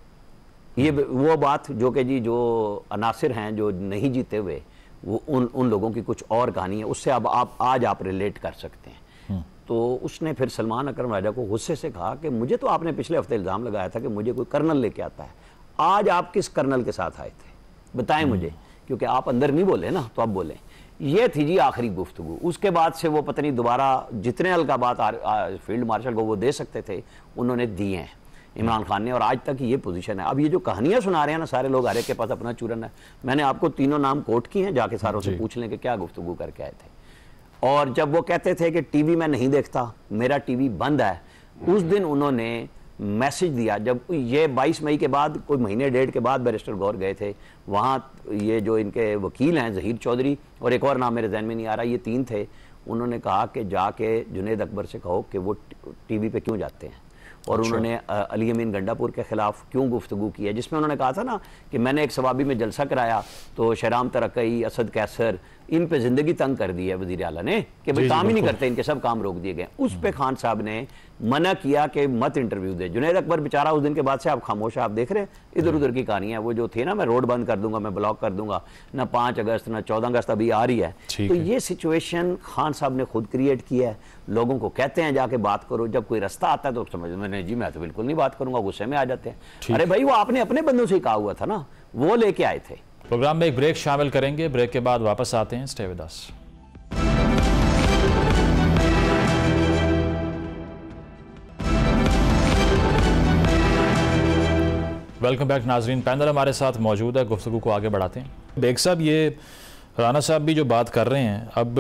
ये वो बात जो कि जी जो अनासिर हैं जो नहीं जीते हुए, वो उन लोगों की कुछ और कहानी है, उससे अब आज आप रिलेट कर सकते हैं। तो उसने फिर सलमान अकरम राजा को गुस्से से कहा कि मुझे तो आपने पिछले हफ्ते इल्ज़ाम लगाया था कि मुझे कोई कर्नल लेके आता है, आज आप किस कर्नल के साथ आए थे बताएं मुझे, क्योंकि आप अंदर नहीं बोले ना, तो आप बोले। ये थी जी आखिरी गुफ्तगू। उसके बाद से वो पता नहीं दोबारा जितने अलकाबात फील्ड मार्शल को वो दे सकते थे उन्होंने दिए हैं इमरान खान ने, और आज तक ये पोजीशन है। अब ये जो कहानियां सुना रहे हैं ना सारे लोग, हर एक के पास अपना चूरन है। मैंने आपको तीनों नाम कोट किए हैं, जाके सारों से पूछ लें कि क्या गुफ्तगू करके आए थे। और जब वो कहते थे कि टीवी में नहीं देखता, मेरा टीवी बंद है, उस दिन उन्होंने मैसेज दिया जब ये 22 मई के बाद कोई महीने डेढ़ के बाद बैरिस्टर गौर गए थे वहाँ, ये जो इनके वकील हैं ज़हीर चौधरी और एक और नाम मेरे जहन में नहीं आ रहा, ये तीन थे। उन्होंने कहा कि जाके जुनेद अकबर से कहो कि वो टीवी पे क्यों जाते हैं, और उन्होंने अली अमीन गंडापुर के खिलाफ क्यों गुफ्तगू की है, जिसमें उन्होंने कहा था ना कि मैंने एक सवाबी में जलसा कराया तो शहराम तरक्की, असद कैसर, इन पे जिंदगी तंग कर दी है वजीर आला ने कि भाई काम ही नहीं करते, इनके सब काम रोक दिए गए। उस पे खान साहब ने मना किया कि मत इंटरव्यू दे। जुनेद अकबर बेचारा उस दिन के बाद से आप खामोश, आप देख रहे हैं इधर उधर की कहानी है। वो जो थी ना, मैं रोड बंद कर दूंगा, मैं ब्लॉक कर दूंगा, ना 5 अगस्त ना 14 अगस्त अभी आ रही है। तो ये सिचुएशन खान साहब ने खुद क्रिएट किया है। लोगों को कहते हैं जाके बात करो, जब कोई रास्ता आता है तो समझ में नहीं जी मैं तो बिल्कुल नहीं बात करूंगा, गुस्से में आ जाते हैं। अरे भाई वो आपने अपने बंदों से ही कहा हुआ था ना, वो लेके आए थे। प्रोग्राम में एक ब्रेक शामिल करेंगे, ब्रेक के बाद वापस आते हैं। Stay with us. Welcome back नाजरीन, पैनल हमारे साथ मौजूद है, गुफ्तगू को आगे बढ़ाते हैं। बेग साहब, ये राना साहब भी जो बात कर रहे हैं, अब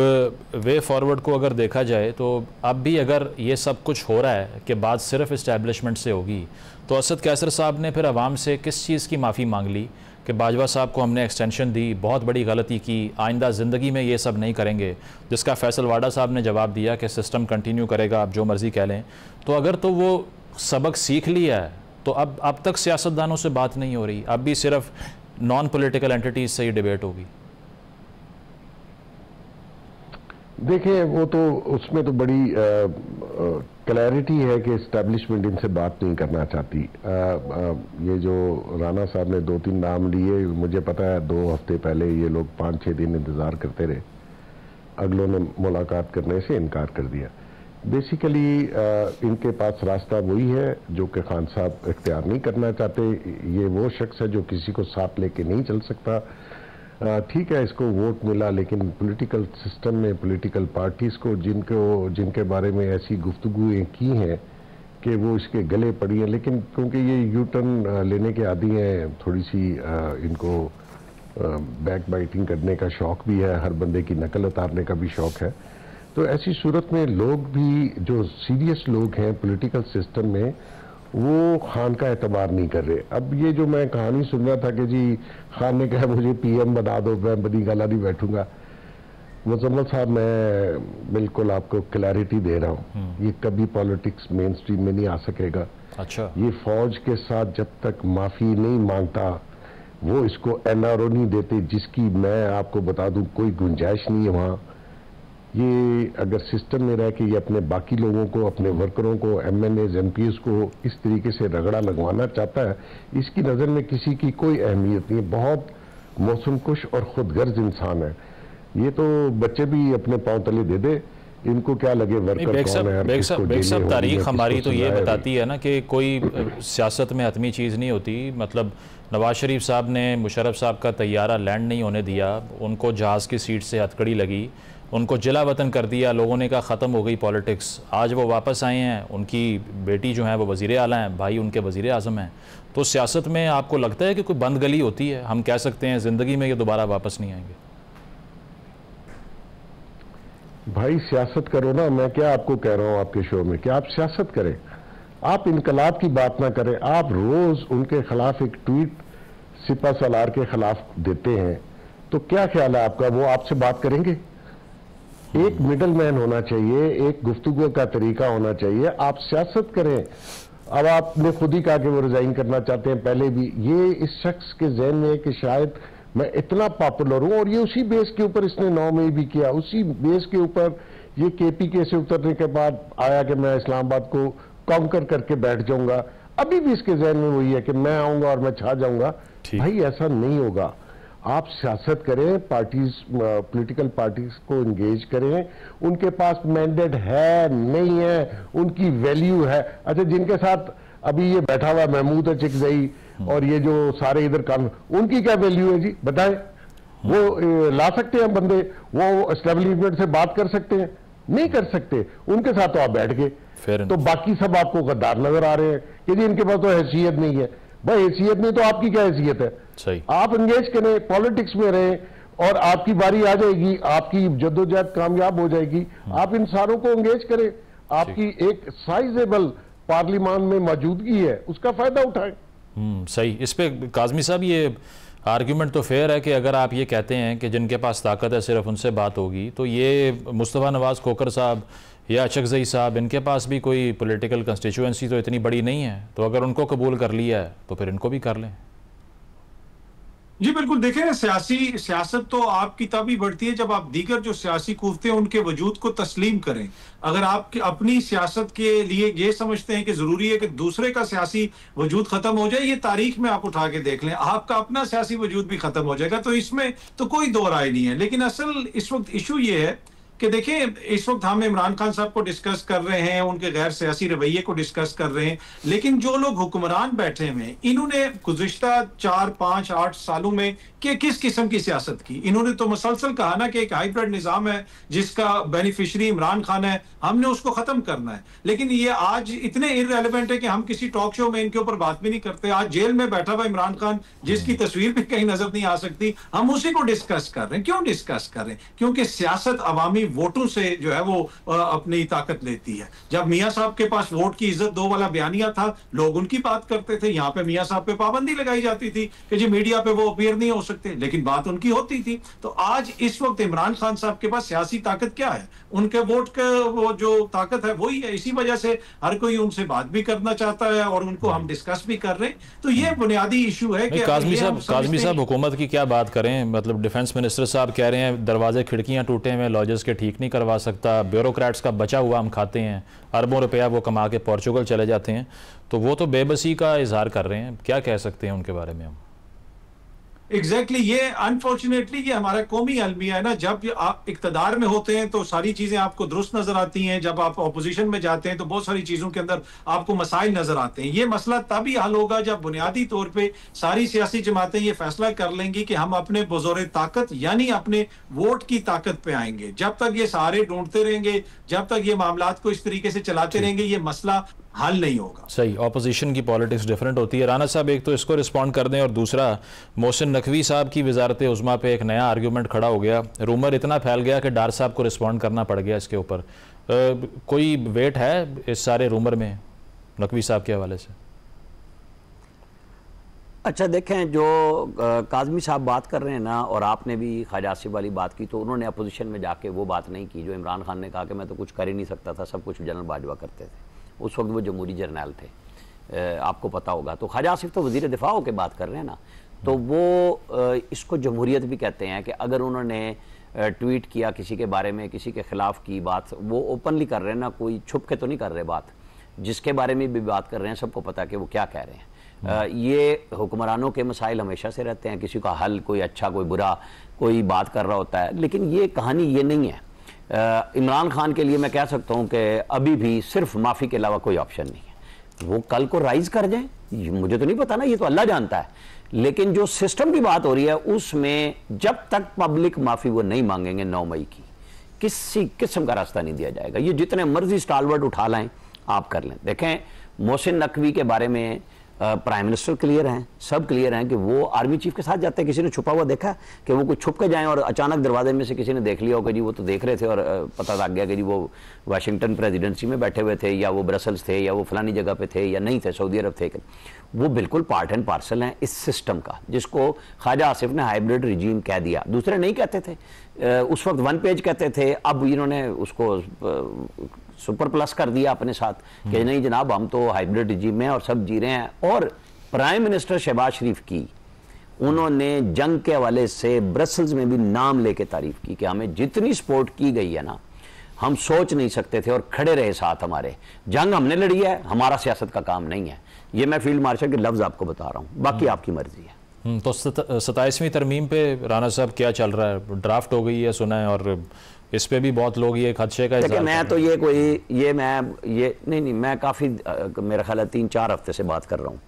वे फॉरवर्ड को अगर देखा जाए तो अब भी अगर ये सब कुछ हो रहा है कि बात सिर्फ इस्टेब्लिशमेंट से होगी, तो असद कैसर साहब ने फिर अवाम से किस चीज़ की माफ़ी मांग ली कि बाजवा साहब को हमने एक्सटेंशन दी, बहुत बड़ी गलती की, आइंदा ज़िंदगी में ये सब नहीं करेंगे, जिसका फैसल वाडा साहब ने जवाब दिया कि सिस्टम कंटिन्यू करेगा, आप जो मर्ज़ी कह लें। तो अगर तो वो सबक सीख लिया है तो अब तक सियासतदानों से बात नहीं हो रही, अब भी सिर्फ नॉन पॉलिटिकल एंटिटीज से ही डिबेट होगी। देखिए, वो तो उसमें तो बड़ी क्लैरिटी है कि इस्टेब्लिशमेंट इनसे बात नहीं करना चाहती। ये जो राना साहब ने 2-3 नाम लिए, मुझे पता है 2 हफ्ते पहले ये लोग 5-6 दिन इंतज़ार करते रहे, अगलों ने मुलाकात करने से इनकार कर दिया। बेसिकली इनके पास रास्ता वही है जो कि खान साहब इख्तियार नहीं करना चाहते। ये वो शख्स है जो किसी को साथ लेके नहीं चल सकता। ठीक है, इसको वोट मिला, लेकिन पॉलिटिकल सिस्टम में पॉलिटिकल पार्टीज को जिनके बारे में ऐसी गुफ्तगुएं की हैं कि वो इसके गले पड़ी हैं, लेकिन क्योंकि ये यू टर्न लेने के आदी हैं, थोड़ी सी इनको बैक बाइटिंग करने का शौक भी है, हर बंदे की नकल उतारने का भी शौक है। तो ऐसी सूरत में लोग भी जो सीरियस लोग हैं पॉलिटिकल सिस्टम में, वो खान का एतबार नहीं कर रहे। अब ये जो मैं कहानी सुन रहा था कि जी खान ने कहा मुझे पीएम बना दो, मैं बदी गाला नहीं बैठूंगा। मुजम्मल साहब, मैं बिल्कुल आपको क्लैरिटी दे रहा हूँ, ये कभी पॉलिटिक्स मेन स्ट्रीम में नहीं आ सकेगा। अच्छा, ये फौज के साथ जब तक माफी नहीं मांगता, वो इसको एनआरओ नहीं देते, जिसकी मैं आपको बता दूं कोई गुंजाइश नहीं है वहाँ। ये अगर सिस्टम में रह के ये अपने बाकी लोगों को, अपने वर्करों को, एमएनएज एमपीएस को इस तरीके से रगड़ा लगवाना चाहता है, इसकी नज़र में किसी की कोई अहमियत नहीं है। बहुत मौसमकुश और खुदगर्ज इंसान है। ये तो बच्चे भी अपने पांव तले दे दे, इनको क्या लगे वर्कर कौन है। बेग साहब, तारीख हमारी तो ये बताती है ना कि कोई सियासत में हतमी चीज़ नहीं होती। मतलब नवाज शरीफ साहब ने मुशर्रफ साहब का तैयारा लैंड नहीं होने दिया, उनको जहाज़ की सीट से हथकड़ी लगी, उनको जिला वतन कर दिया, लोगों ने कहा ख़त्म हो गई पॉलिटिक्स। आज वो वापस आए हैं, उनकी बेटी जो है वो वज़ीर आला हैं, भाई उनके वज़ीर आज़म हैं। तो सियासत में आपको लगता है कि कोई बंद गली होती है, हम कह सकते हैं ज़िंदगी में ये दोबारा वापस नहीं आएंगे? भाई सियासत करो ना, मैं क्या आपको कह रहा हूं आपके शो में कि आप सियासत करें, आप इनकलाब की बात ना करें। आप रोज उनके खिलाफ एक ट्वीट सिपा सलार के खिलाफ देते हैं, तो क्या ख्याल है आपका, वो आपसे बात करेंगे? एक मिडल मैन होना चाहिए, एक गुफ्तगू का तरीका होना चाहिए। आप सियासत करें, अब आपने खुद ही कहा कि वो रिजाइन करना चाहते हैं, पहले भी ये इस शख्स के जहन में है कि शायद मैं इतना पॉपुलर हूं, और ये उसी बेस के ऊपर इसने 9 मई भी किया, उसी बेस के ऊपर ये KPK से उतरने के बाद आया कि मैं इस्लामाबाद को कॉन्कर करके बैठ जाऊंगा। अभी भी इसके जहन में वही है कि मैं आऊंगा और मैं छा जाऊंगा। भाई ऐसा नहीं होगा। आप सियासत करें, पार्टीज, पॉलिटिकल पार्टीज को एंगेज करें, उनके पास मैंडेट है नहीं है, उनकी वैल्यू है। अच्छा, जिनके साथ अभी ये बैठा हुआ महमूद चिकजई और ये जो सारे इधर काम, उनकी क्या वैल्यू है जी बताएं? वो ला सकते हैं बंदे, वो एस्टेब्लिशमेंट से बात कर सकते हैं? नहीं कर सकते। उनके साथ तो आप बैठ गए, तो बाकी सब आपको गद्दार नजर आ रहे हैं कि जी इनके पास तो हैसियत नहीं है। भाई हैसियत नहीं तो आपकी क्या हैसियत है? सही। आप एंगेज करें, पॉलिटिक्स में रहें, और आपकी बारी आ जाएगी, आपकी जद्दोजहद कामयाब हो जाएगी। आप इन सारों को एंगेज करें, आपकी एक साइजेबल पार्लियामान में मौजूदगी है, उसका फायदा उठाएं। सही। इस पे काज़मी साहब ये आर्ग्यूमेंट तो फेयर है कि अगर आप ये कहते हैं कि जिनके पास ताकत है सिर्फ उनसे बात होगी, तो ये मुस्तफ़ा नवाज़ खोखर साहब या चिकजई साहब, इनके पास भी कोई पॉलिटिकल कंस्टिट्यूएंसी तो इतनी बड़ी नहीं है, तो अगर उनको कबूल कर लिया है तो फिर इनको भी कर लें। जी बिल्कुल, देखें ना, सियासत तो आपकी तभी बढ़ती है जब आप दीगर जो सियासी कुव्वतें हैं उनके वजूद को तस्लीम करें। अगर आप अपनी सियासत के लिए ये समझते हैं कि जरूरी है कि दूसरे का सियासी वजूद खत्म हो जाए, ये तारीख में आप उठा के देख लें, आपका अपना सियासी वजूद भी खत्म हो जाएगा। तो इसमें तो कोई दो राय नहीं है। लेकिन असल इस वक्त इशू ये है कि देखिए, इस वक्त हम इमरान खान साहब को डिस्कस कर रहे हैं, उनके गैर सियासी रवैये को डिस्कस कर रहे हैं, लेकिन जो लोग हुक्मरान बैठे हुए हैं, इन्होंने गुज़िश्ता 4, 5, 8 सालों में कि किस किस्म की सियासत की। इन्होंने तो मुसलसल कहा ना कि एक हाइब्रिड निजाम है जिसका बेनिफिशरी इमरान खान है, हमने उसको खत्म करना है। लेकिन ये आज इतने इररेलेवेंट है कि हम किसी टॉक शो में इनके ऊपर बात भी नहीं करते। आज जेल में बैठा हुआ इमरान खान, जिसकी तस्वीर भी कहीं नजर नहीं आ सकती, हम उसी को डिस्कस कर रहे हैं। क्यों डिस्कस कर रहे हैं? क्योंकि सियासत अवामी वोटों से जो है वो अपनी ताकत लेती है। जब मियां साहब के पास वोट की इज्जत दो वाला बयानिया था, लोग उनकी बात करते थे। यहाँ पे मियां साहब पे पाबंदी लगाई जाती थी कि जी मीडिया पे वो अपीयर नहीं हो सकते, लेकिन बात उनकी होती थी। तो आज इस वक्त इमरान खान साहब के पास सियासी ताकत क्या है? उनके वोट का वो जो ताकत है वही है। इसी वजह से हर कोई उनसे बात भी करना चाहता है और उनको हम डिस्कस भी कर रहे हैं। तो ये बुनियादी इशू है कि काज़मी साहब हुकूमत की क्या बात करें? मतलब डिफेंस मिनिस्टर साहब कह रहे हैं दरवाजे खिड़कियां टूटे हुए, लॉजेस के ठीक नहीं करवा सकता, ब्यूरोक्रेट्स का बचा हुआ हम खाते हैं, अरबों रुपया वो कमा के पोर्चुगल चले जाते हैं। तो वो तो बेबसी का इजहार कर रहे हैं, क्या कह सकते हैं उनके बारे में हम? एग्जैक्टली ये अनफॉर्चुनेटली ये हमारा कौमी अलमिया है ना। जब आप इक्तदार में होते हैं तो सारी चीजें आपको दुरुस्त नजर आती हैं, जब आप अपोजिशन में जाते हैं तो बहुत सारी चीजों के अंदर आपको मसाइल नजर आते हैं। ये मसला तभी हल होगा जब बुनियादी तौर पे सारी सियासी जमातें ये फैसला कर लेंगी कि हम अपने बुज़ुर्ग ताकत यानी अपने वोट की ताकत पे आएंगे। जब तक ये सहारे ढूंढते रहेंगे, जब तक ये मामलात को इस तरीके से चलाते रहेंगे, ये मसला हल नहीं होगा। सही। ऑपोजिशन की पॉलिटिक्स डिफरेंट होती है। राना साहब एक तो इसको रिस्पॉन्ड कर दें, और दूसरा मोहसिन नकवी साहब की वजारत उज़्मा पे एक नया आर्ग्यूमेंट खड़ा हो गया, रूमर इतना फैल गया कि डार साहब को रिस्पॉन्ड करना पड़ गया इसके ऊपर। कोई वेट है इस सारे रूमर में नकवी साहब के हवाले से? अच्छा देखें, जो काज़मी साहब बात कर रहे हैं ना, और आपने भी ख्वाजा आसिफ वाली बात की, तो उन्होंने अपोजिशन में जाके वो बात नहीं की जो इमरान खान ने कहा कि मैं तो कुछ कर ही नहीं सकता था, सब कुछ जनरल बाजवा करते थे। उस वक्त वो जमहूरी जर्नल थे, आपको पता होगा। तो ख्वाजा आसिफ तो वज़ीर दिफा होकर बात कर रहे हैं ना, तो वो इसको जमहूरियत भी कहते हैं कि अगर उन्होंने ट्वीट किया किसी के बारे में, किसी के ख़िलाफ़ की बात, वो ओपनली कर रहे हैं ना, कोई छुप के तो नहीं कर रहे बात। जिसके बारे में भी बात कर रहे हैं सबको पता कि वो क्या कह रहे हैं। ये हुक्मरानों के मसाइल हमेशा से रहते हैं, किसी का हल, कोई अच्छा कोई बुरा, कोई बात कर रहा होता है। लेकिन ये कहानी ये नहीं है। इमरान खान के लिए मैं कह सकता हूँ कि अभी भी सिर्फ माफ़ी के अलावा कोई ऑप्शन नहीं है। वो कल को राइज कर जाएं, मुझे तो नहीं पता ना, ये तो अल्लाह जानता है। लेकिन जो सिस्टम की बात हो रही है उसमें जब तक पब्लिक माफ़ी वो नहीं मांगेंगे 9 मई की, किसी किस्म का रास्ता नहीं दिया जाएगा। ये जितने मर्जी स्टालवर्ट उठा लाएं, आप कर लें। देखें, मोहसिन नकवी के बारे में प्राइम मिनिस्टर क्लियर हैं, सब क्लियर हैं कि वो आर्मी चीफ के साथ जाते हैं। किसी ने छुपा हुआ देखा कि वो कुछ छुप के जाएं और अचानक दरवाजे में से किसी ने देख लिया हो कि जी वो तो देख रहे थे और पता लग गया कि जी वो वाशिंगटन प्रेसिडेंसी में बैठे हुए थे, या वो ब्रसल्स थे, या वो फलानी जगह पे थे, या नहीं थे, सऊदी अरब थे। वो बिल्कुल पार्ट एंड पार्सल हैं इस सिस्टम का, जिसको ख्वाजा आसिफ ने हाइब्रिड रिजीम कह दिया। दूसरे नहीं कहते थे, उस वक्त 1 पेज कहते थे, अब इन्होंने उसको सुपर प्लस कर दिया अपने साथ कि नहीं जनाब हम तो हाइब्रिड रिजीम में और सब जी रहे हैं। और प्राइम मिनिस्टर शहबाज शरीफ की उन्होंने जंग के हवाले से ब्रसल्स में भी नाम लेके तारीफ की कि हमें जितनी सपोर्ट की गई है ना, हम सोच नहीं सकते थे और खड़े रहे साथ हमारे। जंग हमने लड़ी है, हमारा सियासत का काम नहीं है। ये मैं फील्ड मार्शल के लफ्ज आपको बता रहा हूं, बाकी आपकी मर्जी है। तो 27वीं तरमीम पे राना साहब क्या चल रहा है? ड्राफ्ट हो गई है सुना है, और इस पे भी बहुत लोग ये खदशे का देखिए मैं तो मैं काफ़ी मेरा ख्याल है 3-4 हफ्ते से बात कर रहा हूँ।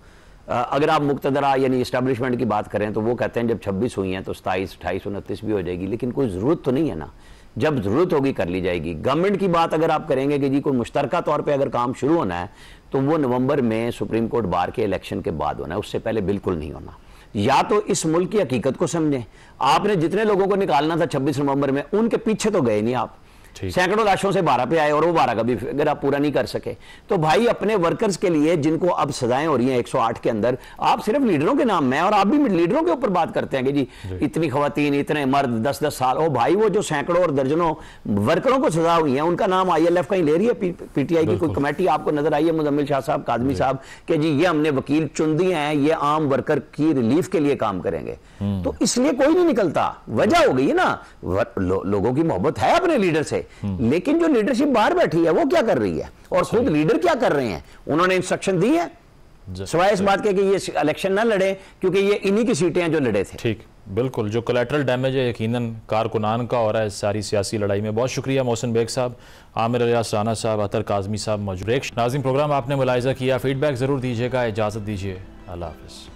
अगर आप मुक्तदरा यानी इस्टेब्लिशमेंट की बात करें तो वो कहते हैं जब 26 हुई हैं तो 27, 28, 29 भी हो जाएगी, लेकिन कोई ज़रूरत तो नहीं है ना। जब ज़रूरत होगी कर ली जाएगी। गवर्नमेंट की बात अगर आप करेंगे कि जी कोई मुश्तरका तौर पे अगर काम शुरू होना है तो वो नवंबर में सुप्रीम कोर्ट बार के इलेक्शन के बाद होना है, उससे पहले बिल्कुल नहीं होना। या तो इस मुल्क की हकीकत को समझें, आपने जितने लोगों को निकालना था 26 नवंबर में उनके पीछे तो गए नहीं आप। सैकड़ों लाशों से 12 पे आए और वो 12 का भी फिगर आप पूरा नहीं कर सके। तो भाई अपने वर्कर्स के लिए जिनको अब सजाएं हो रही हैं 108 के अंदर, आप सिर्फ लीडरों के नाम में और आप भी लीडरों के ऊपर बात करते हैं कि जी इतनी खवातीन, इतने मर्द, 10-10 साल। ओ भाई वो जो सैकड़ों और दर्जनों वर्करों को सजा हुई है उनका नाम ILF कहीं ले रही है? PTI की कोई कमेटी आपको नजर आई है, मुजम्मिल शाह साहब, कादमी साहब, कि जी ये हमने वकील चुन दिए हैं, ये आम वर्कर की रिलीफ के लिए काम करेंगे? तो इसलिए कोई नहीं निकलता। वजह हो गई है ना, लोगों की मोहब्बत है अपने लीडर से, लेकिन जो लीडरशिप बाहर बैठी है वो क्या कर रही है और खुद लीडर क्या कर रहे हैं? उन्होंने इंस्ट्रक्शन दी है सिवाय इस बात के कि ये इलेक्शन ना लड़े, क्योंकि ये इन्हीं की सीटें हैं जो लड़े थे। ठीक, बिल्कुल। जो कोलैटरल डैमेज है यकीनन कारकुनान का हो रहा है इस सारी सियासी लड़ाई में। बहुत शुक्रिया मोहसिन बेग साहब, आमिर रियाज राना साहब, अतर काज़मी साहब मौजूद। नाज़रीन प्रोग्राम आपने मुलाहिज़ा किया, फीडबैक ज़रूर दीजिएगा। इजाज़त दीजिए, अल्लाह हाफ़िज़।